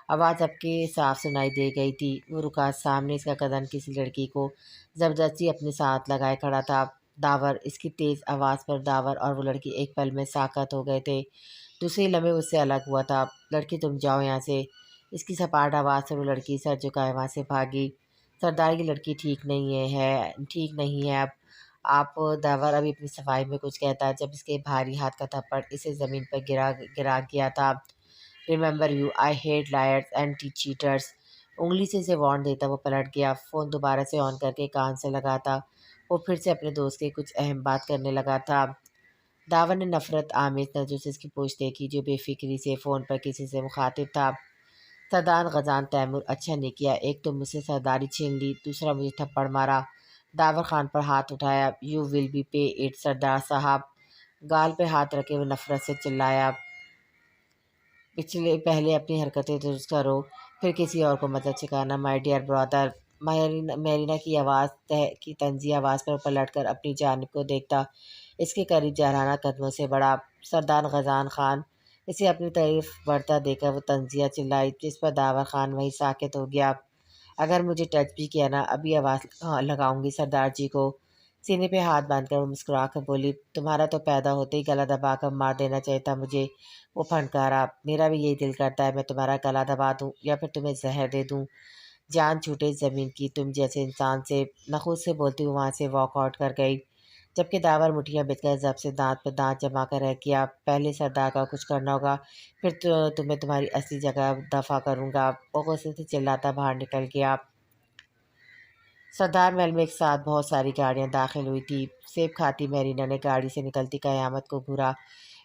S1: آواز اب کے صاف سنائی دے گئی تھی۔ وہ رکا، سامنے اس کا قدم کسی لڑکی کو زبردستی اپنے ساتھ لگائے کھڑا تھا۔ داور، اس کی تیز آواز پر داور اور وہ لڑکی ایک پل میں ساکت ہو گئے تھے۔ دوسرے لمحے اس سے الگ ہوا تھا۔ لڑکی تم جاؤ یہاں سے۔ اس کی سپاٹ آواز پر وہ لڑکی سر جھکائے وہاں سے بھاگی۔ سردار کی لڑکی ٹھیک نہیں ہے اب آپ۔ داور ابھی اپنی صفائی میں کچھ کہتا جب اس کے بھاری ہاتھ کا تھپڑ اسے زمین پر گرا گیا تھا۔ Remember you, I hate liars and cheaters. انگلی سے اسے وارن دیتا وہ پلٹ گیا۔ فون دوبارہ سے آن کر کے کان سے لگاتا وہ پھر سے اپنے دوست کے کچھ اہم بات کرنے لگا تھا۔ داور نے نفرت آمیز نظروں سے اس کی پوچھ دیکھی جو بے فکری سے فون پر کسی سے مخاطب تھا۔ سردار غزان تیمور، اچھا نہیں کیا، ایک تو مجھ سے سرداری چھین لی، دوسرا مجھے تھپڑ مارا۔ داور خان پر ہاتھ اٹھایا۔ You will be pay it سردار صاحب۔ گال پہ ہاتھ رکھے وہ نفرت سے چلایا، پہلے اپنی حرکتیں درست کرو پھر کسی اور کو مدد سکھانا۔ مائی ڈیئر برادر۔ میرینا کی طنزی آواز پر پلٹ کر اپنی جانب کو دیکھتا اس کے قریب جارحانہ قدموں سے بڑھا۔ سردار غزان خان، اسے اپنی طرف بڑھتا دیکھ کر وہ تنزیہ چلائی، جس پر داور خان وہی ساکت ہو گیا۔ اگر مجھے ٹچ بھی کیا نا، ابھی آواز لگاؤں گی سردار جی کو۔ سینے پہ ہاتھ باندھ کر وہ مسکرا کر بولی، تمہارا تو پیدا ہوتے ہی گلا دبا کر مار دینا چاہیے تھا مجھے۔ وہ پھنکارا، میرا بھی یہی دل کرتا ہے، میں تمہارا گلا دبا دوں یا پھر تمہیں زہر دے دوں، جان چھوٹے زمین کی، تم جیسے انسان سے۔ نخوت سے بولتی وہ وہاں سے واک آؤٹ کر گئی، جبکہ داور مٹھیاں بچ کر ضبط سے دانت پہ دانت جما کر رہ گیا۔ پہلے سردار کا کچھ کرنا ہوگا، پھر تو تمہیں تمہاری اصلی جگہ دفع کروں گا۔ وہ غصے سے چلاتا باہر نکل گیا۔ سردار محل میں ایک ساتھ بہت ساری گاڑیاں داخل ہوئی تھی۔ سیب کھاتی مہرینہ نے گاڑی سے نکلتی قیامت کو گھورا،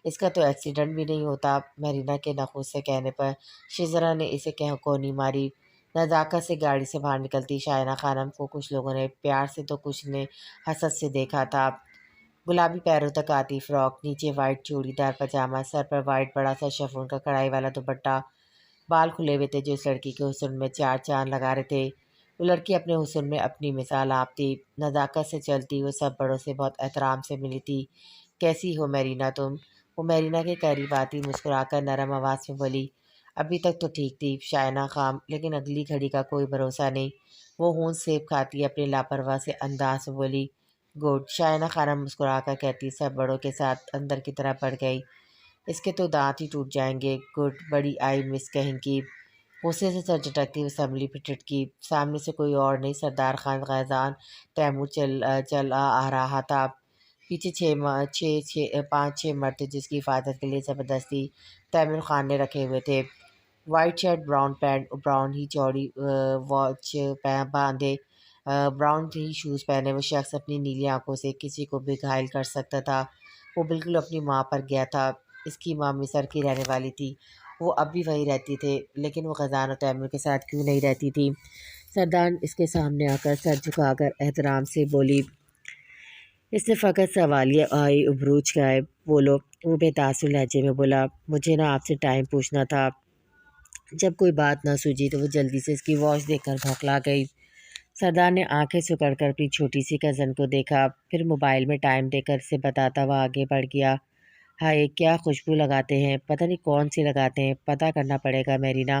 S1: اس کا تو ایکسیڈنٹ بھی نہیں ہوتا۔ مہرینہ کے نخوت سے کہنے پر شزرا نے اسے کونی ماری۔ نزاکت سے گاڑی سے باہر نکلتی شائنہ خانم کو کچھ لوگوں نے پیار سے تو کچھ نے حسد سے دیکھا تھا۔ گلابی پیروں تک آتی فراک، نیچے وائٹ چوڑی دار پاجامہ، سر پر وائٹ بڑا سا شفون کا کڑھائی والا دوپٹہ، بال کھلے ہوئے تھے جو اس لڑکی کے حسن میں چار چاند لگا رہے تھے۔ وہ لڑکی اپنے حسن میں اپنی مثال آپ تھی۔ نزاکت سے چلتی وہ سب بڑوں سے بہت احترام سے ملی تھی۔ کیسی ہو میرینہ تم؟ وہ میرینہ کے قریب آتی مسکرا کر نرم آواز میں بولی، ابھی تک تو ٹھیک تھی شائنہ خام، لیکن اگلی گھڑی کا کوئی بھروسہ نہیں۔ وہ ہون سیب کھاتی اپنے لاپرواہ سے انداز میں بولی، گڈ۔ شائنہ خانم مسکرا کر کہتی سب بڑوں کے ساتھ اندر کی طرف بڑھ گئی، اس کے تو دانت ہی ٹوٹ جائیں گے، گڈ، بڑی آئی مس کہیں کی۔ غصے سے سر جھٹکتی وہ اسمبلی پہ ٹٹکی۔ سامنے سے کوئی اور نہیں، سردار خان غیزان تیمور چلا آ رہا تھا۔ پیچھے پانچ چھ مرد تھے جس کی حفاظت کے لیے زبردستی تیمور خان نے رکھے ہوئے تھے۔ White shirt, brown pant, brown ہی چوڑی واچ باندھے، براؤن ہی شوز پہنے وہ شخص اپنی نیلی آنکھوں سے کسی کو بھی گھائل کر سکتا تھا۔ وہ بالکل اپنی ماں پر گیا تھا۔ اس کی ماں مصر کی رہنے والی تھی، وہ اب بھی وہی رہتی تھے، لیکن وہ غزان اور تیمور کے ساتھ کیوں نہیں رہتی تھی؟ سردار اس کے سامنے آ کر سر جھکا کر احترام سے بولی، اس نے فقط سوالیہ آئی عبروج کا ہے، بولو۔ وہ بے تاثر لہجے میں بولا، مجھے نا آپ سے ٹائم پوچھنا تھا۔ جب کوئی بات نہ سوجی تو وہ جلدی سے اس کی واچ دیکھ کر بھوکلا گئی۔ سردار نے آنکھیں سکڑ کر اپنی چھوٹی سی کزن کو دیکھا، پھر موبائل میں ٹائم دیکھ کر اسے بتاتا وہ آگے بڑھ گیا، ہائے کیا خوشبو لگاتے ہیں، پتہ نہیں کون سی لگاتے ہیں، پتہ کرنا پڑے گا میرینہ۔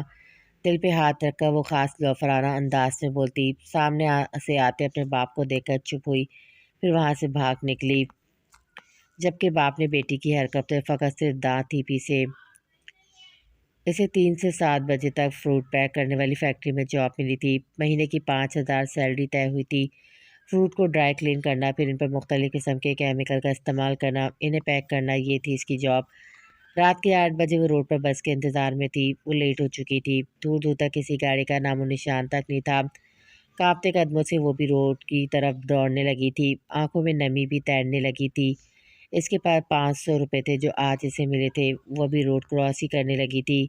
S1: دل پہ ہاتھ رکھ کر وہ خاص لوفرانہ انداز میں بولتی، سامنے سے آتے اپنے باپ کو دیکھ کر چپ ہوئی، پھر وہاں سے بھاگ نکلی، جبکہ باپ نے بیٹی کی حرکت سے فقط صرف دانت ہی پیسے۔ اسے 3 سے 7 بجے تک فروٹ پیک کرنے والی فیکٹری میں جاب ملی تھی، مہینے کی 5,000 سیلری طے ہوئی تھی۔ فروٹ کو ڈرائی کلین کرنا، پھر ان پر مختلف قسم کے کیمیکل کا استعمال کرنا، انہیں پیک کرنا، یہ تھی اس کی جاب۔ رات کے 8 بجے وہ روڈ پر بس کے انتظار میں تھی، وہ لیٹ ہو چکی تھی، دور دور تک کسی گاڑی کا نام و نشان تک نہیں تھا۔ کانپتے قدموں سے وہ بھی روڈ کی طرف دوڑنے لگی تھی، آنکھوں میں نمی بھی تیرنے لگی تھی۔ اس کے پاس 500 روپے تھے جو آج اسے ملے تھے، وہ بھی روڈ کراس ہی کرنے لگی تھی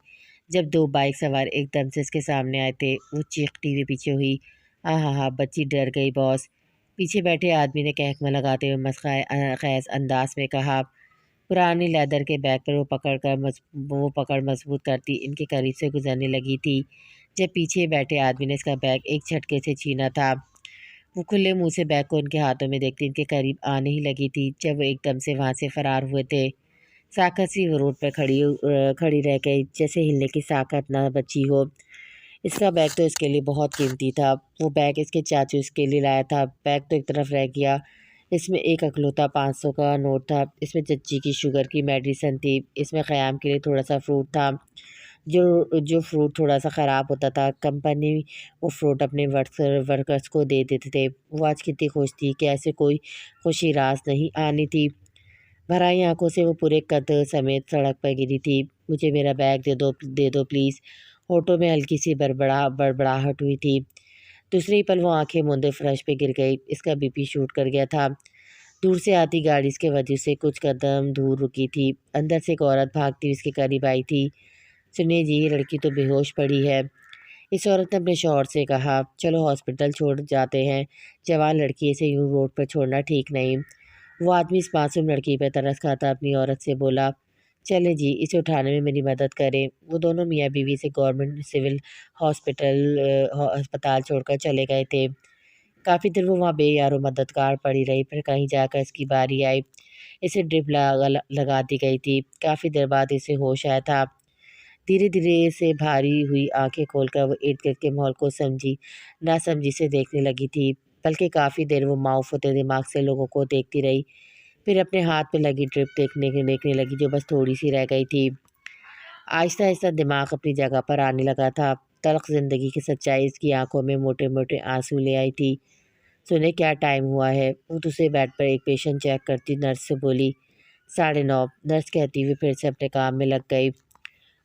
S1: جب 2 بائک سوار ایک دم سے اس کے سامنے آئے تھے۔ وہ چیختی ہوئی پیچھے ہوئی، ہاں بچی ڈر گئی باس۔ پیچھے بیٹھے آدمی نے کہکمہ لگاتے ہوئے مسخرہ خیز انداز میں کہا، پرانی لیدر کے بیگ پر وہ پکڑ مضبوط کرتی ان کے قریب سے گزرنے لگی تھی جب پیچھے بیٹھے آدمی نے اس کا بیگ ایک جھٹکے سے چھینا تھا۔ وہ کھلے منہ سے بیگ کو ان کے ہاتھوں میں دیکھتی ان کے قریب آنے ہی لگی تھی جب وہ ایک دم سے وہاں سے فرار ہوئے تھے۔ ساکت سی وہ روڈ پہ کھڑی رہ گئی، جیسے ہلنے کی ساکت نہ بچی ہو۔ اس کا بیگ تو اس کے لیے بہت قیمتی تھا، وہ بیگ اس کے چاچو اس کے لیے لایا تھا۔ بیگ تو ایک طرف رہ گیا، اس میں ایک اکلوتا 500 کا نوٹ تھا، اس میں چچی کی شوگر کی میڈیسن تھی، اس میں قیام کے لیے تھوڑا سا فروٹ تھا، جو فروٹ تھوڑا سا خراب ہوتا تھا کمپنی وہ فروٹ اپنے ورکرز کو دے دیتے تھے۔ وہ آج کتنی خوش تھی کہ ایسے کوئی خوشی راز نہیں آنی تھی۔ بھرائی آنکھوں سے وہ پورے قد سمیت سڑک پر گری تھی۔ مجھے میرا بیگ دے دو پلیز۔ ہونٹوں میں ہلکی سی بڑبڑاہٹ ہوئی تھی۔ دوسری پل وہ آنکھیں موندے فرش پہ گر گئی، اس کا بی پی شوٹ کر گیا تھا۔ دور سے آتی گاڑی اس کے وجود سے کچھ قدم دور رکی تھی، اندر سے ایک عورت بھاگتی اس کے قریب آئی تھی، سنیے جی یہ لڑکی تو بے ہوش پڑی ہے۔ اس عورت نے اپنے شوہر سے کہا، چلو ہاسپٹل چھوڑ جاتے ہیں، جوان لڑکی اسے یوں روڈ پر چھوڑنا ٹھیک نہیں۔ وہ آدمی اس معصوم لڑکی پہ ترس کھاتا اپنی عورت سے بولا، چلے جی اسے اٹھانے میں میری مدد کریں۔ وہ دونوں میاں بیوی سے گورنمنٹ سول ہسپتال چھوڑ کر چلے گئے تھے۔ کافی دیر وہ وہاں بے یار و مددگار پڑی رہی، پھر کہیں جا کر اس کی باری آئی۔ اسے ڈرپ لگا دی گئی تھی۔ کافی دیر بعد اسے ہوش آیا تھا۔ دھیرے دھیرے سے بھاری ہوئی آنکھیں کھول کر وہ ارد گرد کے ماحول کو نہ سمجھی سے دیکھنے لگی تھی، بلکہ کافی دیر وہ معاف ہوتے دماغ سے لوگوں کو دیکھتی رہی، پھر اپنے ہاتھ پہ لگی ڈرپ دیکھنے لگی جو بس تھوڑی سی رہ گئی تھی۔ آہستہ آہستہ دماغ اپنی جگہ پر آنے لگا تھا۔ تلخ زندگی کی سچائی اس کی آنکھوں میں موٹے موٹے آنسو لے آئی تھی۔ سنے کیا ٹائم ہوا ہے؟ وہ دوسرے بیڈ پر ایک پیشنٹ چیک کرتی نرس سے بولی۔ 9:30۔ نرس کہتی ہوئی پھر سے اپنے کام میں لگ گئی۔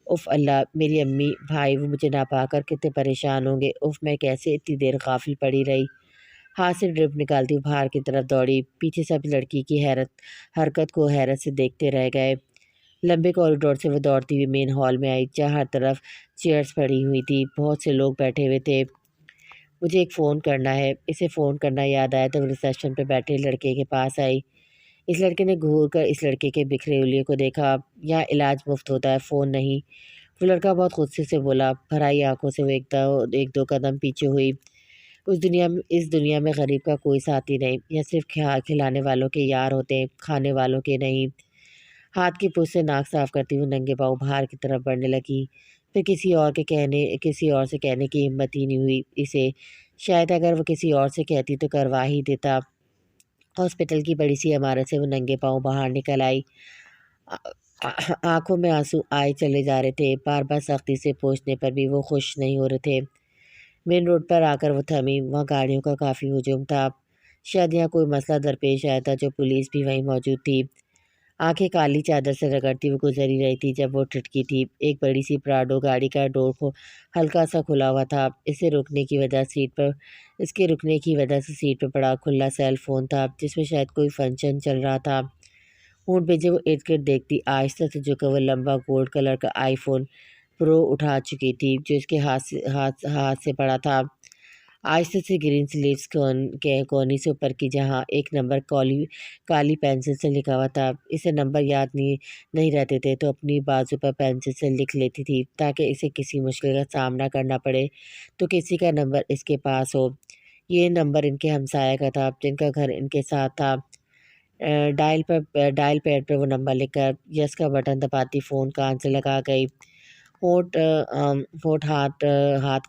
S1: اف اللہ، میری امی بھائی وہ مجھے نہ پا کر کتنے پریشان ہوں گے۔ اف میں کیسے اتنی دیر غافل پڑی رہی۔ ہاتھ سے ڈرپ نکالتی ہوئی باہر کی طرف دوڑی۔ پیچھے سب لڑکی کی حرکت کو حیرت سے دیکھتے رہ گئے۔ لمبے کوریڈور سے وہ دوڑتی ہوئی مین ہال میں آئی جہاں ہر طرف چیئرز پڑی ہوئی تھی، بہت سے لوگ بیٹھے ہوئے تھے۔ مجھے ایک فون کرنا ہے۔ اسے فون کرنا یاد آیا تو وہ ریسیپشن پہ بیٹھے لڑکے کے پاس آئی۔ اس لڑکے نے گھور کر اس لڑکے کے بکھرے انگلیوں کو دیکھا۔ یہاں علاج مفت ہوتا ہے، فون نہیں۔ وہ لڑکا بہت غصے سے بولا۔ بھرائی آنکھوں سے وہ ایک دو قدم پیچھے ہوئی۔ اس دنیا میں غریب کا کوئی ساتھی نہیں، یا صرف کھلانے والوں کے یار ہوتے ہیں، کھانے والوں کے نہیں۔ ہاتھ کی پوچھ سے ناک صاف کرتی ہوئی ننگے پاؤں باہر کی طرف بڑھنے لگی۔ پھر کسی اور سے کہنے کی ہمت ہی نہیں ہوئی اسے۔ شاید اگر وہ کسی اور سے کہتی تو کروا ہی دیتا۔ ہاسپٹل کی بڑی سی عمارت سے وہ ننگے پاؤں باہر نکل آئی۔ آنکھوں میں آنسو آئے چلے جا رہے تھے، بار بار سختی سے پوچھنے پر بھی وہ خوش نہیں ہو رہے تھے۔ مین روڈ پر آ کر وہ تھمی۔ وہاں گاڑیوں کا کافی ہجوم تھا، شاید یہاں کوئی مسئلہ درپیش آیا تھا جو پولیس بھی وہیں موجود تھی۔ آنکھیں کالی چادر سے رگڑتی وہ گزر ہی رہی تھی جب وہ ٹھٹکی تھی۔ ایک بڑی سی پراڈو گاڑی کا ڈور ہلکا سا کھلا ہوا تھا۔ اس کے رکنے کی وجہ سے سیٹ پہ پڑا کھلا سیل فون تھا جس میں شاید کوئی فنکشن چل رہا تھا۔ ہونٹ بھیجے وہ ارد گرد دیکھتی، آہستہ سے جھک کر وہ لمبا گولڈ کلر کا آئی فون پرو اٹھا چکی تھی جو اس کے ہاتھ سے پڑا تھا۔ آہستہ سے گرین سلیوز کے کونے سے اوپر کی جہاں ایک نمبر کالی پینسل سے لکھا ہوا تھا۔ اسے نمبر یاد نہیں رہتے تھے تو اپنی بازو پر پینسل سے لکھ لیتی تھی تاکہ اسے کسی مشکل کا سامنا کرنا پڑے تو کسی کا نمبر اس کے پاس ہو۔ یہ نمبر ان کے ہمسایہ کا تھا جن کا گھر ان کے ساتھ تھا۔ ڈائل پیڈ پر وہ نمبر لکھ کر یس کا بٹن دباتی فون کان سے لگا گئی۔ ہونٹ ہاتھ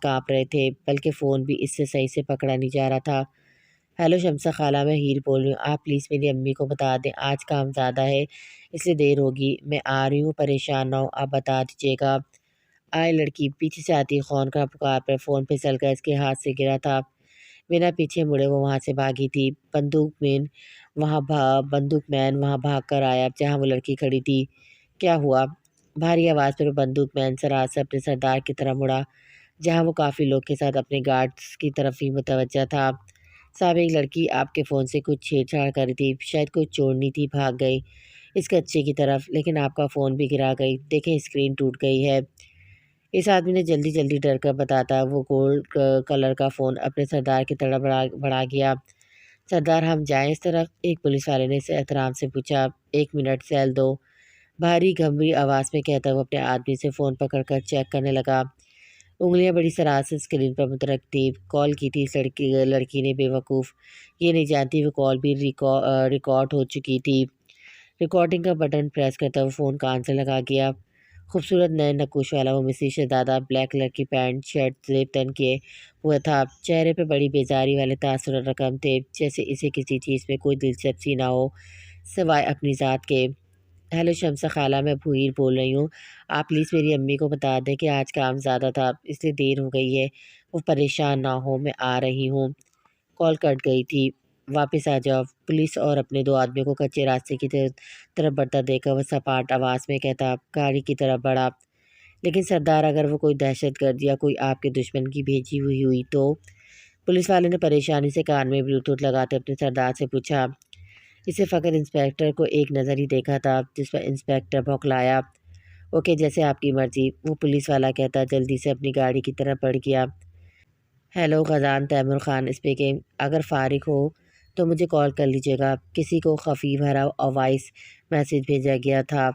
S1: کانپ رہے تھے، بلکہ فون بھی اس سے صحیح سے پکڑا نہیں جا رہا تھا۔ ہیلو شمسہ خالہ، میں ہیر بول رہی ہوں، آپ پلیز میری امی کو بتا دیں آج کام زیادہ ہے اس لیے دیر ہوگی، میں آ رہی ہوں، پریشان نہ ہو، آپ بتا دیجیے گا۔ آئے لڑکی پیچھے سے آتی خون کا پکار پر فون پھسل کر اس کے ہاتھ سے گرا تھا۔ بنا پیچھے مڑے وہ وہاں سے بھاگی تھی۔ بندوق مین وہاں بھاگ کر آیا جہاں وہ لڑکی کھڑی تھی۔ کیا ہوا؟ بھاری آواز پر وہ بندوق مین سرعت سے اپنے سردار کی طرف مڑا جہاں وہ کافی لوگ کے ساتھ اپنے گارڈز کی طرف ہی متوجہ تھا۔ صاحب، ایک لڑکی آپ کے فون سے کچھ چھیڑ چھاڑ کر رہی تھی، شاید کوئی چورنی تھی، بھاگ گئی اس کچے کی طرف، لیکن آپ کا فون بھی گرا گئی، دیکھیں اسکرین ٹوٹ گئی ہے۔ اس آدمی نے جلدی ڈر کر بتاتا وہ گولڈ کلر کا فون اپنے سردار کی طرف بڑھا گیا۔ سردار ہم جائیں اس طرف؟ ایک پولیس والے نے اسے احترام سے پوچھا۔ 1 منٹ سیل دو، بھاری گمبھیر آواز میں کہتا وہ اپنے آدمی سے فون پکڑ کر چیک کرنے لگا۔ انگلیاں بڑی سرعت سے اسکرین پر متحرک تھی۔ کال کی تھی اس لڑکی نے، بے وقوف، یہ نہیں جانتی وہ کال بھی ریکارڈ ہو چکی تھی۔ ریکارڈنگ کا بٹن پریس کرتا وہ فون کان سے لگا گیا۔ خوبصورت نئے نقوش والا وہ مسی شہزادہ بلیک کلر کی پینٹ شرٹ زیب تن کیے ہوا تھا، چہرے پہ بڑی بیزاری والے تاثرات رقم تھے جیسے اسے کسی چیز میں کوئی دلچسپی نہ ہو سوائے اپنی ذات کے۔ ہیلو شمسہ خالہ، میں بھویر بول رہی ہوں، آپ پلیز میری امی کو بتا دیں کہ آج کام زیادہ تھا اس لیے دیر ہو گئی ہے، وہ پریشان نہ ہو، میں آ رہی ہوں۔ کال کٹ گئی تھی۔ واپس آ جاؤ، پولیس اور اپنے 2 آدمیوں کو کچے راستے کی طرف بڑھتا دیکھ کر وہ سپاٹ آواز میں کہتا گاڑی کی طرف بڑھا۔ لیکن سردار اگر وہ کوئی دہشت گرد یا کوئی آپ کے دشمن کی بھیجی ہوئی تو؟ پولیس والے نے پریشانی سے کان میں بلوٹوتھ لگاتے اپنے سردار سے پوچھا۔ اسے فقط انسپکٹر کو ایک نظر ہی دیکھا تھا جس پر انسپکٹر بھوکلایا۔ اوکے، جیسے آپ کی مرضی، وہ پولیس والا کہتا جلدی سے اپنی گاڑی کی طرف بڑھ گیا۔ ہیلو خزان تیمور خان اسپیکنگ، اگر فارغ ہو تو مجھے کال کر لیجیے گا، کسی کو خفی بھرا وائس میسیج بھیجا گیا تھا۔